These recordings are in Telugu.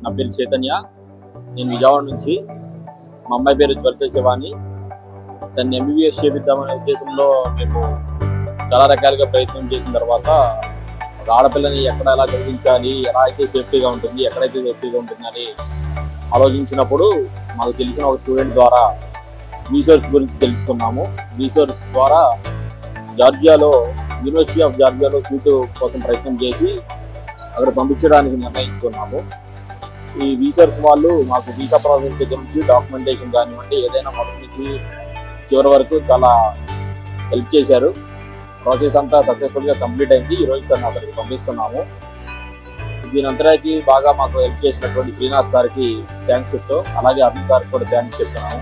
నా పేరు చైతన్య. నేను విజయవాడ నుంచి. మా అమ్మాయి పేరు జ్వలిత శివాని. దాన్ని ఎంబీబీఎస్ చేపిద్దామనే ఉద్దేశంలో మేము చాలా రకాలుగా ప్రయత్నం చేసిన తర్వాత ఒక ఆడపిల్లని ఎక్కడ ఎలా చదివించాలి, ఎలా అయితే సేఫ్టీగా ఉంటుంది, ఎక్కడైతే సేఫ్టీగా ఉంటుందని ఆలోచించినప్పుడు మాకు తెలిసిన ఒక స్టూడెంట్ ద్వారా రీసెర్చ్ గురించి తెలుసుకున్నాము. రీసెర్చ్ ద్వారా యూనివర్సిటీ ఆఫ్ జార్జియాలో సీటు కోసం ప్రయత్నం చేసి అక్కడ పంపించడానికి నిర్ణయించుకున్నాము. ఈ రీసెర్చ్ వాళ్ళు మాకు వీసా ప్రాసెస్ దగ్గర నుంచి డాక్యుమెంటేషన్ కానివ్వండి, ఏదైనా మొదటి నుంచి చివరి వరకు చాలా హెల్ప్ చేశారు. ప్రాసెస్ అంతా సక్సెస్ఫుల్గా కంప్లీట్ అయింది. ఈరోజు తను అక్కడికి పంపిస్తున్నాము. దీని అంతరాకి బాగా మాకు హెల్ప్ చేసినటువంటి శ్రీనాథ్ సార్కి థ్యాంక్స్ చెప్తూ, అలాగే అరుణ్ సార్కి కూడా థ్యాంక్స్ చెప్తున్నాము.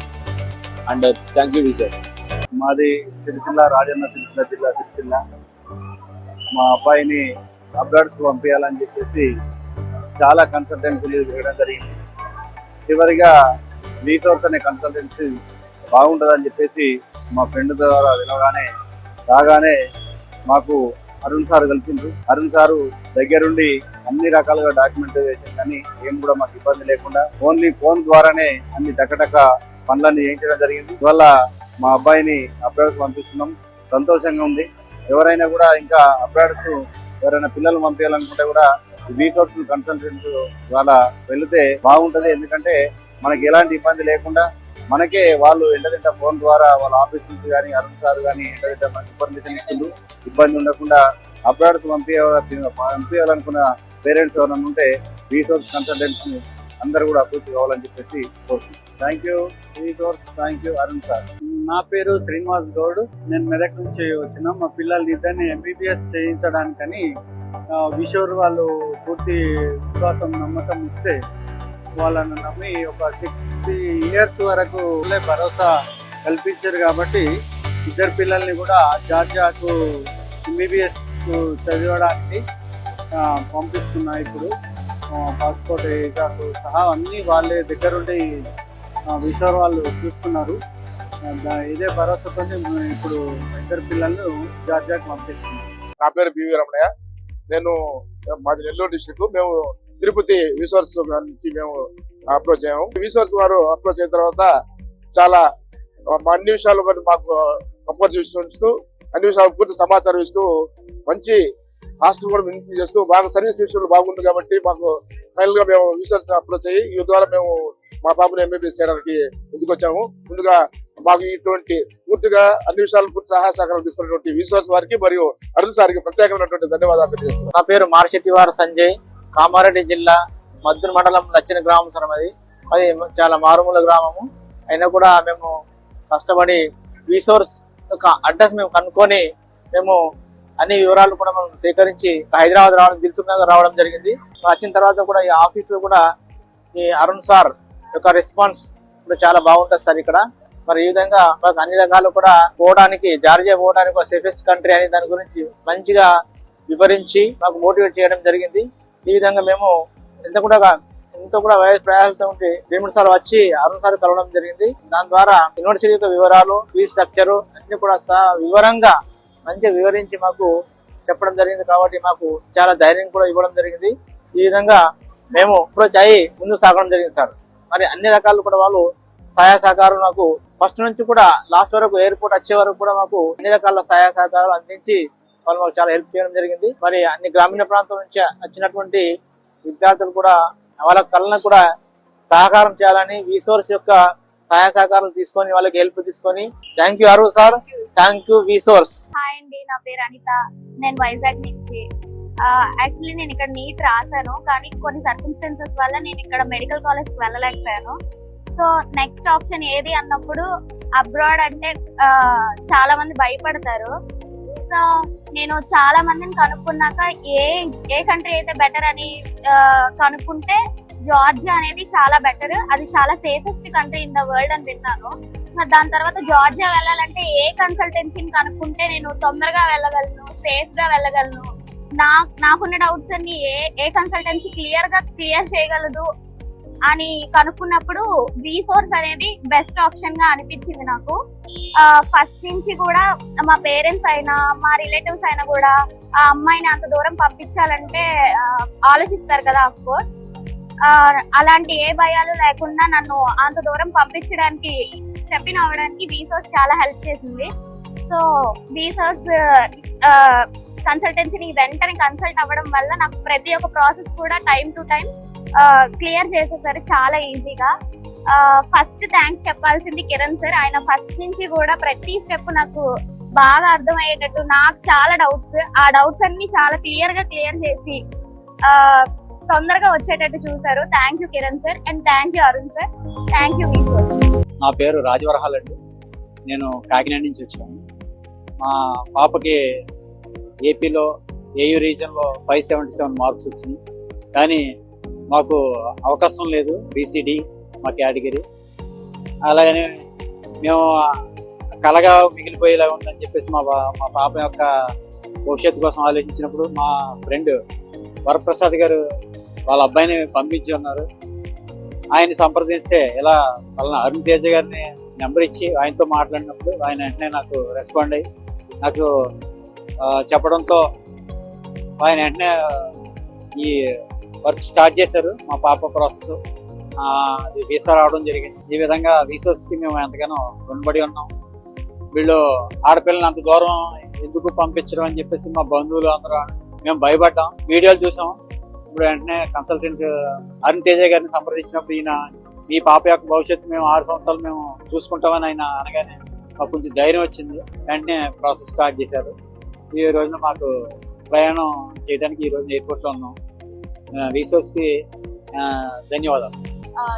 And thank you research. మాది సిరిసిల్ల, రాజన్న సిరిసిల్ల జిల్లా సిరిసిల్ల. మా అబ్బాయిని అబ్రాడ్స్కి పంపించాలని చెప్పేసి చాలా కన్సల్టెన్సీలు తిరగడం జరిగింది. చివరిగా రీసోర్స్ అనే కన్సల్టెన్సీ బాగుంటుందని చెప్పేసి మా ఫ్రెండ్ ద్వారా రాగానే మాకు అరుణ్ సార్ కలిసిండ్రు. అరుణ్ సారు దగ్గరుండి అన్ని రకాలుగా డాక్యుమెంటేషన్ కానీ ఏం కూడా మాకు ఇబ్బంది లేకుండా ఓన్లీ ఫోన్ ద్వారానే అన్ని టకటక పనులన్నీ చేయించడం జరిగింది. ఇవల్ల మా అబ్బాయిని అబ్రాడ్స్ పంపిస్తున్నాం. సంతోషంగా ఉంది. ఎవరైనా కూడా ఇంకా అబ్రాడ్స్ ఎవరైనా పిల్లలు పంపించాలనుకుంటే కూడా రీసోర్స్ కన్సల్టెంట్ ద్వారా వెళితే బాగుంటది. ఎందుకంటే మనకి ఎలాంటి ఇబ్బంది లేకుండా మనకే వాళ్ళు ఎంతకంటే ఫోన్ ద్వారా వాళ్ళ ఆఫీస్ నుంచి కానీ అరుణ్ సార్ కానీ ఎంతకంటే మనకి ఇన్ఫర్మేషన్ ఇస్తుంది. ఇబ్బంది ఉండకుండా అబ్రాడ్స్ పంపించాలనుకున్న పేరెంట్స్ ఎవరైనా ఉంటే రీసోర్స్ కన్సల్టెంట్స్ అందరూ కూడా అభివృద్ధి కావాలని చెప్పేసి కోరుతున్నాను. Thank you resource, thank you Arun sir. నా పేరు శ్రీనివాస్ గౌడ్. నేను మెదక్ నుంచి వచ్చిన మా పిల్లల్ని ఇద్దరిని ఎంబీబీఎస్ చేయించడానికని విషోర్ వాళ్ళు పూర్తి విశ్వాసం నమ్మకం ఇస్తే వాళ్ళను నమ్మి ఒక 6 years వరకు భరోసా కల్పించారు. కాబట్టి ఇద్దరు పిల్లల్ని కూడా జార్జియాకు ఎంబీబీఎస్ చదవడానికి పంపిస్తున్నా. ఇప్పుడు పాస్పోర్ట్ వీసాకు సహా అన్నీ వాళ్ళే దగ్గరుండి విషోర్ వాళ్ళు చూసుకున్నారు. ఇదే భరోసాతో ఇప్పుడు ఇద్దరు పిల్లలను జార్జియాకు పంపిస్తున్నాం. నా పేరు బివి రమణయ్య. మాది నెల్లూరు డిస్ట్రిక్ట్. మేము తిరుపతి రిసోర్స్ నుంచి మేము అప్రోచ్ అయ్యాము. రిసోర్స్ వారు అప్రోచ్ అయిన తర్వాత చాలా అన్ని విషయాలు మాకు కంపేర్ చేస్తూ అన్ని విషయాలు పూర్తి సమాచారం ఇస్తూ మంచి హాస్టల్ కూడా మెయింటైన్ చేస్తూ బాగా సర్వీస్ విషయంలో బాగుంది. కాబట్టి మాకు ఫైనల్ గా మేము రిసోర్స్ అప్రోచ్ అయ్యి ఈ ద్వారా మేము మా పాపని ఎంబీబీఎస్ చేయడానికి ముందుకొచ్చాము. ముందుగా మాకు ఇటువంటి పూర్తిగా అన్ని విషయాలు పూర్తి సహాయ సహకారం ఇస్తున్నటువంటి రిసోర్స్ వారికి మరియు అరుణ్ సార్కి ప్రత్యేకమైనటువంటి ధన్యవాదాలు తెలియజేస్తున్నాను. నా పేరు మార్షెట్టివార్ సంజయ్. కామారెడ్డి జిల్లా మద్దూరు మండలం లచ్చిన గ్రామం సార్. అది చాలా మారుమూల గ్రామము అయినా కూడా మేము కష్టపడి రిసోర్స్ ఒక అడ్రస్ మేము కనుక్కొని మేము అన్ని వివరాలు కూడా మనం సేకరించి హైదరాబాద్ రావడం, దిల్సుఖ్ నగర్ రావడం జరిగింది. వచ్చిన తర్వాత కూడా ఈ ఆఫీస్ లో కూడా ఈ అరుణ్ సార్ యొక్క రెస్పాన్స్ కూడా చాలా బాగుంటుంది సార్. ఇక్కడ మరి ఈ విధంగా మాకు అన్ని రకాలు కూడా జార్జియా పోవడానికి ఒక సేఫెస్ట్ కంట్రీ అనే దాని గురించి మంచిగా వివరించి మాకు మోటివేట్ చేయడం జరిగింది. ఈ విధంగా మేము ఎంతో కూడా ప్రయాసంతో ఉంటే భీముడు సార్ వచ్చి అరుణ్ సార్ కలవడం జరిగింది. దాని ద్వారా యూనివర్సిటీ యొక్క వివరాలు, ఫీ స్ట్రక్చర్ అన్ని కూడా వివరంగా మంచిగా వివరించి మాకు చెప్పడం జరిగింది. కాబట్టి మాకు చాలా ధైర్యం కూడా ఇవ్వడం జరిగింది. ఈ విధంగా మేము అప్రోచ్ అయ్యి ముందుకు సాగడం జరిగింది సార్. మరి అన్ని రకాలు కూడా వాళ్ళు సహాయ సహకారం మాకు ఫస్ట్ నుంచి కూడా లాస్ట్ వరకు ఎయిర్పోర్ట్ వచ్చే వరకు కూడా మాకు అన్ని రకాల సహాయ సహకారాలు అందించి వాళ్ళు మాకు చాలా హెల్ప్ చేయడం జరిగింది. మరి అన్ని గ్రామీణ ప్రాంతం నుంచి వచ్చినటువంటి విద్యార్థులు కూడా వాళ్ళ కళలను కూడా సహకారం చేయాలని రిసోర్స్ యొక్క సహాయ సహకారాలు తీసుకొని వాళ్ళకి హెల్ప్ తీసుకొని thank you Arun sir, thank you resource. Hi అండి, నా పేరు అనిత. నేను వైజాగ్ నుంచి. యాక్చువల్లీ నేను ఇక్కడ నీట్ రాశాను, కానీ కొన్ని సర్కమ్స్టెన్సెస్ వల్ల నేను ఇక్కడ మెడికల్ కాలేజ్ కి వెళ్ళలేకపోయాను. సో నెక్స్ట్ ఆప్షన్ ఏది అన్నప్పుడు అబ్రాడ్ అంటే చాలా మంది భయపడతారు. సో నేను చాలా మందిని కనుక్కున్నాక ఏ కంట్రీ అయితే బెటర్ అని కనుక్కుంటే జార్జియా అనేది చాలా బెటర్. అది చాలా safest country in the world అని విన్నాను. దాని తర్వాత జార్జియా వెళ్ళాలంటే ఏ కన్సల్టెన్సీని కనుక్కుంటే నేను తొందరగా వెళ్ళగలను, సేఫ్ గా వెళ్ళగలను, నాకున్న డౌట్స్ అన్ని ఏ కన్సల్టెన్సీ క్లియర్ చేయగలదు అని కనుక్కున్నప్పుడు రిసోర్స్ అనేది బెస్ట్ ఆప్షన్ గా అనిపించింది నాకు. ఫస్ట్ నుంచి కూడా మా పేరెంట్స్ అయినా మా రిలేటివ్స్ అయినా కూడా ఆ అమ్మాయిని అంత దూరం పంపించాలంటే ఆలోచిస్తారు కదా, ఆఫ్ కోర్స్. అలాంటి ఏ భయాలు లేకుండా నన్ను అంత దూరం పంపించడానికి స్టెప్ ఇన్ అవ్వడానికి వీసోర్స్ చాలా హెల్ప్ చేసింది. సో వీసోర్స్ కన్సల్టెన్సీని వెంటనే కన్సల్ట్ అవ్వడం వల్ల నాకు ప్రతి ఒక్క ప్రాసెస్ కూడా టైం టు టైం క్లియర్ చేసేసారు చాలా ఈజీగా. ఫస్ట్ థ్యాంక్స్ చెప్పాల్సింది కిరణ్ సార్. ఆయన ఫస్ట్ నుంచి కూడా ప్రతి స్టెప్ నాకు బాగా అర్థమయ్యేటట్టు, నాకు చాలా డౌట్స్, ఆ డౌట్స్ అన్ని చాలా క్లియర్ చేసి తొందరగా వచ్చేటట్టు చూసారు. Thank you Kiran sir and thank you Arun sir, thank you వీసోర్స్. నా పేరు రాజవరహాల్ అండి. నేను కాకినాడ నుంచి వచ్చాను. మా పాపకి ఏపీలో ఏయూ రీజన్లో 577 మార్క్స్ వచ్చినాయి. కానీ మాకు అవకాశం లేదు బీసీడీ మా కేటగిరీ. అలాగనే మేము కలగా మిగిలిపోయేలా ఉందని చెప్పేసి మా పాప యొక్క భవిష్యత్తు కోసం ఆలోచించినప్పుడు మా ఫ్రెండ్ వరప్రసాద్ గారు వాళ్ళ అబ్బాయిని పంపించి ఉన్నారు. ఆయన సంప్రదిస్తే ఇలా వాళ్ళ అరుణ్ తేజ గారిని నెంబర్ ఇచ్చి ఆయనతో మాట్లాడినప్పుడు ఆయన వెంటనే నాకు రెస్పాండ్ అయ్యి నాకు చెప్పడంతో ఆయన వెంటనే ఈ వర్క్ స్టార్ట్ చేశారు. మా పాప ప్రాసెస్ వీసా రావడం జరిగింది. ఈ విధంగా వీసర్స్కి మేము ఎంతగానో రుణపడి ఉన్నాం. వీళ్ళు ఆడపిల్లలు అంత దూరం ఎందుకు పంపించడం అని చెప్పేసి మా బంధువులు అందరూ మేము భయపడ్డాం. వీడియోలు చూసాం. ఇప్పుడు వెంటనే కన్సల్టెంట్ అరుణ్ తేజ గారిని సంప్రదించినప్పుడు ఈయన మీ పాప యొక్క భవిష్యత్తు మేము 6 సంవత్సరాలు మేము చూసుకుంటామని ఆయన అనగానే మాకు కొంచెం ధైర్యం వచ్చింది. వెంటనే ప్రాసెస్ స్టార్ట్ చేశారు. ఈ రోజున మాకు ప్రయాణం చేయడానికి ఈ రోజు ఎయిర్పోర్ట్లో ఉన్నాం. వీసోర్స్కి ధన్యవాదాలు.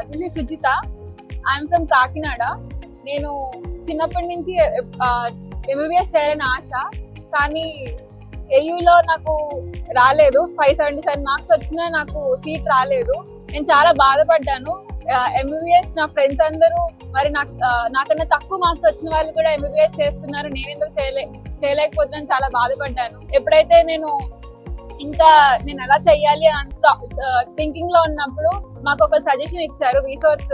This is Sujitha. I'm from Kakinada. నేను చిన్నప్పటి నుంచి ఎంబీబీఎస్ చేయాలని ఆశ, కానీ ఏయూలో నాకు రాలేదు. 577 మార్క్స్ వచ్చినా నాకు సీట్ రాలేదు. నేను చాలా బాధపడ్డాను. ఎంబీబీఎస్ నా ఫ్రెండ్స్ అందరూ మరి నాకన్నా తక్కువ మార్క్స్ వచ్చిన వాళ్ళు కూడా ఎంబీబీఎస్ చేస్తున్నారు, నేను ఎందుకు చేయలేకపోతున్నాను చాలా బాధపడ్డాను. ఎప్పుడైతే నేను ఎలా చెయ్యాలి అంత థింకింగ్ లో ఉన్నప్పుడు మాకు ఒక సజెషన్ ఇచ్చారు, వీసోర్స్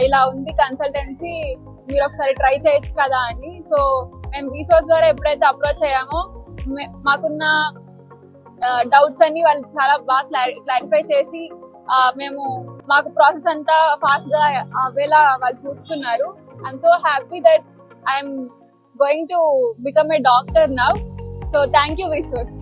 ఇలా ఉంది కన్సల్టెన్సీ, మీరు ఒకసారి ట్రై చేయొచ్చు కదా అని. సో మేము వీసోర్స్ ద్వారా ఎప్పుడైతే అప్రోచ్ అయ్యామో మాకున్న డౌట్స్ అన్ని వాళ్ళు చాలా బాగా క్లారిఫై చేసి మాకు ప్రాసెస్ అంతా ఫాస్ట్ గా అవేలా వాళ్ళు చూసుకున్నారు. I'm so happy that I'm going to become a doctor now. So thank you వీసోర్స్.